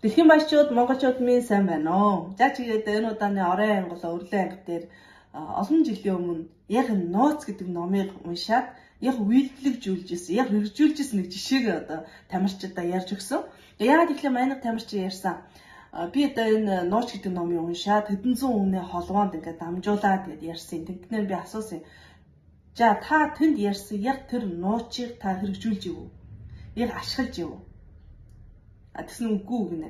Дэлхийн баячууд, монголчууд минь сайн байна уу? За чигээд энэ удааны орой ангилаа өрлөө анги дээр олон жилийн өмнө яг нууц гэдэг номыг уншаад яг үйлдэлжүүлж ирсэн, яг хэрэгжүүлж ирсэн нэг жишээг одоо тамирчидаа ярьж өгсөн. Яагаад гэвэл манайх тамирчин ярьсан. Би одоо энэ нууц гэдэг номыг уншаад хэдэн зуун үнэ холгоонд ингээд дамжуулаад гээд ярьсан. Тэгнээр би асуусан. За та тэнд ярьсан яг тэр нуучийг та хэрэгжүүлж ив үү? Яг ашиглаж ив үү? Тэгсэн үгүй гинэ.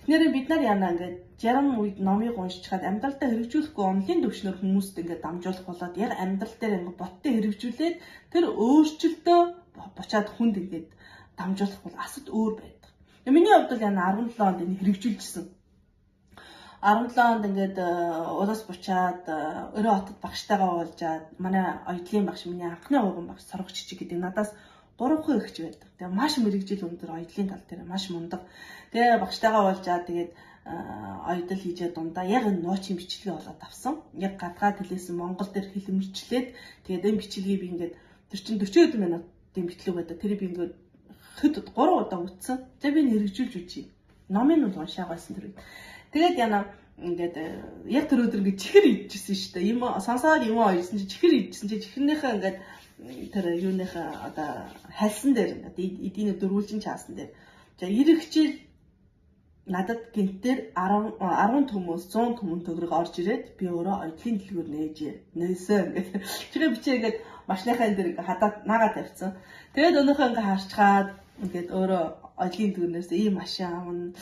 Тэгэхээр бид нар яана ингээд 60 үед номыг уншчихад амьдралдаа хэрэгжүүлэхгүй онлын төвшнөр хүмүүст ингээд дамжуулах болоод яг амьдрал дээр ингээд боттой хэрэгжүүлээд тэр өөрчлөлтөө бочаад хүнд ингээд дамжуулах бол асууд өөр байдаг. Миний хувьд бол яана 17 онд энэ хэрэгжүүлжсэн. 17 онд ингээд улаас бучаад өрөө хотод багштайгаа уулзаад манай оюутлын багш миний анхны ууган багш Соргоч Чичиг гэдэг надаас 3 ихч байдаг. Тэгээ маш мэрэгжил өндөр оюутлын тал дээр маш мундаг. Тэгээ багштайгаа уулзаад тэгээд оюутал хийжээ дундаа яг энэ нуучийн бичлэгээ болоод авсан. Яг гадаад хэлээсэн монгол дээр хэлмэрчлээд тэгээд энэ бичлэгийг би ингээд тэр чинь 40 минутын бичлэг байдаг. Тэр би ингээд хэд 3 удаа үтсэн. Тэгээ би хэрэгжүүлж үчи. Номын нь уншаагүйсэн тэр үед. Тэгээд яна ингээд яг тэр өдөр ингээд чихэр идчихсэн шүү дээ. Юм сонсоод юм ойлсон чи чихэр идчихсэн чи чихэрнийхээ ингээд тэр юуныхаа одоо хальсан дээр эдийн дөрвөлжин чаасан дээр. За 90 хичээл надад гинтээр 10 төмөөс 100 төмөн төгрөг орж ирээд би өөрөө оюутлын дэлгүүр нээсээ ингээд чигээ бичээ ингээд машиныхаа энэ дээр хадаад наагаад тавьсан. Тэгээд өнөөхөө ингээд харчгаад ингээд өөрөө оюутлын дэлгүүрнээс ийм машин аавна.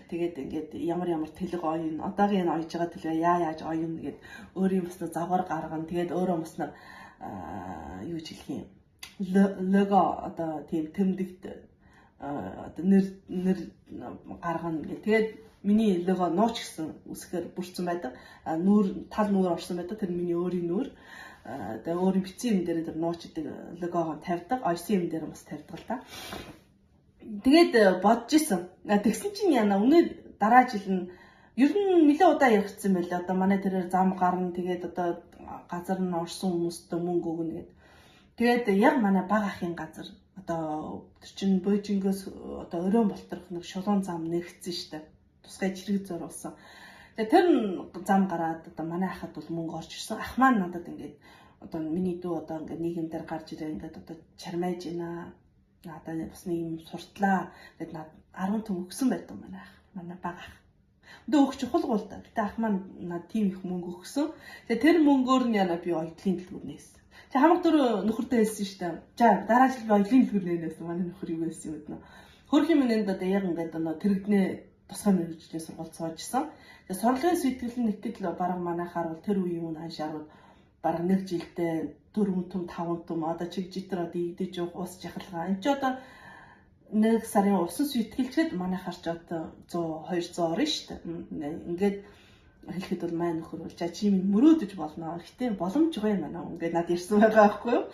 Тэгээд ингээд ямар тэлэг оюун одоогийн энэ ойж байгаа тэлэг яаж оюун гэд өөрийн бас завгаар гаргана. Тэгээд өөрөө бас юу ч хэлэх юм лого одоо тийм тэмдэгт одоо нэр гаргана гэх. Тэгээд миний лого нууч гэсэн үсгээр бүрдсэн байдаг. Нүүр тал нүүр орсон байдаг. Тэр миний өөрийн нүүр. Тэгээд өөрийн бичсэн юм дээр тэр нууч гэдэг логогоо тавьдаг. Ойсон юм дээр бас тавьдаг л да. Тэгээд бодож исэн. Тэгсэн чинь яна үнэ дараа жил нь ер нь нэлээд удаа яригдсан байлаа. Одоо манай тэрээр зам гарна. Тэгээд одоо газар нь орсон хүмүүстээ мөнгө өгнө гэд. Тэгээд яг манай баг ахын газар одоо тэр чин Бөөжингөөс одоо өрөөн болторох нэг шулуун зам нэгцсэн штэ. Тусгай чирэг зориулсан. Тэгээд тэр зам гараад одоо манай ахад бол мөнгө орж ирсэн. Ах маань надад ингээд одоо миний дүү одоо ингээд нийгэм дээр гарч ирээ ингээд одоо чармайж байна. Надад бас нэг юм суртлаа. Тэгээд над 10 төм өгсөн байдаг манай ах. Манай баг ах. Өдөө өгч чухал гол та. Гэтэ ах маань над тийм их мөнгө өгсөн. Тэгээд тэр мөнгөөр нь яна би оюутлын дэлгүүр нээсэн. Тэг хамаг дөрөв нөхөртэй хэлсэн шүү дээ. За дараа жил би оюутлын дэлгүүр нээнэсэн. Манай нөхөр юу гэсэн юм бэ? Хөрхийн минэнд одоо яг ингээд тэрэгднээ тусгай мэргэжлийн сургалт суужсан. Тэгээд сурлагын сэтгэл нэгтгэл бараг манайхаар бол тэр үеийн үн аншаарууд бараг 1 жилдээ 4 төм 5 төм одоо чигжитэр одоо идэж явах ус жахалгаа. Энд ч одоо 1 сарын усан сэтгэлчэд манайхаар ч одоо 100 200 орно шүү дээ. Ингээд хэлэхэд бол маань нөхөр бол за чи минь мөрөөдөж болно. Гэтэ боломжгүй юм аа. Ингээд над ирсэн байгаа байхгүй юу?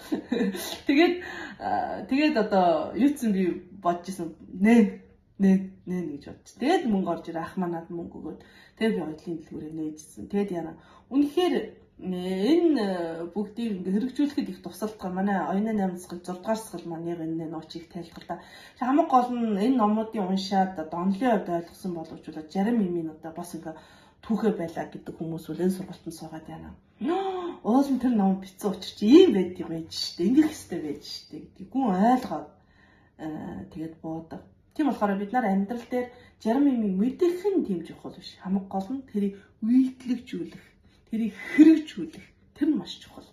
Тэгээд одоо юуцэн би бодож исэн нэ гэж бодчих. Тэгээд мөнгө орж ирээ ах манад мөнгө өгөөд тэгээд би оюутлын дэлгүүрээ нээжсэн. Тэгээд яна үнэхээр энэ бүгдийг ингээ хэрэгжүүлэхэд их тусалдаг. Манай оюуны 8 сард 6 дугаар сард маань яг энэ нуучийг тайлбарлаа. Хамаг гол нь энэ номуудыг уншаад одоо онлын хувьд ойлгосон боловч 60 мимийн одоо бас ингээ түүхээ байлаа гэдэг хүмүүс үл энэ сургалтанд суугаад байна. Уул нь тэр ном бичсэн учраас ийм байд юм байж штэ. Ингэх хэвээр байж штэ гэдэг гүн ойлгоод тэгээд буудаг. Тийм болохоор бид нар амьдрал дээр 60 мимийн мэдэх нь тийм чухал биш. Хамаг гол нь тэрийг үйлдэлжүүлэх, тэрийг хэрэгжүүлэх тэр нь маш чухал.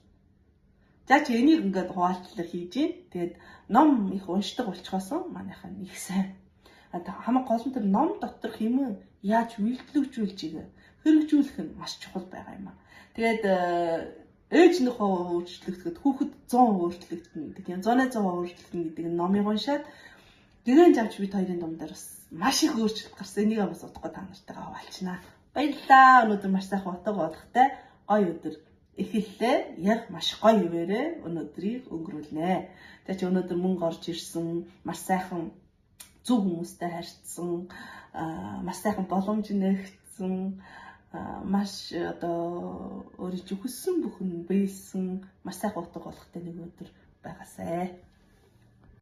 За чи энийг ингээд хуваалцлаар хийж гин. Тэгээд ном их уншдаг болчихоос манайхаа их сайн. Хамаг гол нь тэр ном доторх юм яаж үйлдэлжүүлж игээ хэрэгжүүлэх нь маш чухал байгаа юм аа. Тэгээд ээж нөхөө өөрчлөгдөхөд хүүхэд 100% өөрчлөгдөнө гэдэг. Тийм 100% өөрчлөгдөнө гэдэг нь номыг уншаад гэрэн завч бид хоёрын дундаар бас маш их өөрчлөлт гарсан. Энийг бас утгагүй та нартайгаа хаваалчнаа. Баярлалаа. Өнөөдөр маш сайхан утга бодлоготой гоё өдөр эхэллээ. Яг маш гоё ивэрээ өнөөдрийг өнгөрүүлнэ. Тэгээд чи өнөөдөр мөнгө орж ирсэн, маш сайхан зөв хүмүүстэй харьцсан, маш сайхан боломж нэгтсэн, маш одоо өөрийн хүссэн бүхэн биелсэн маш сайхан утга болгохтой нэг өдөр байгаасай.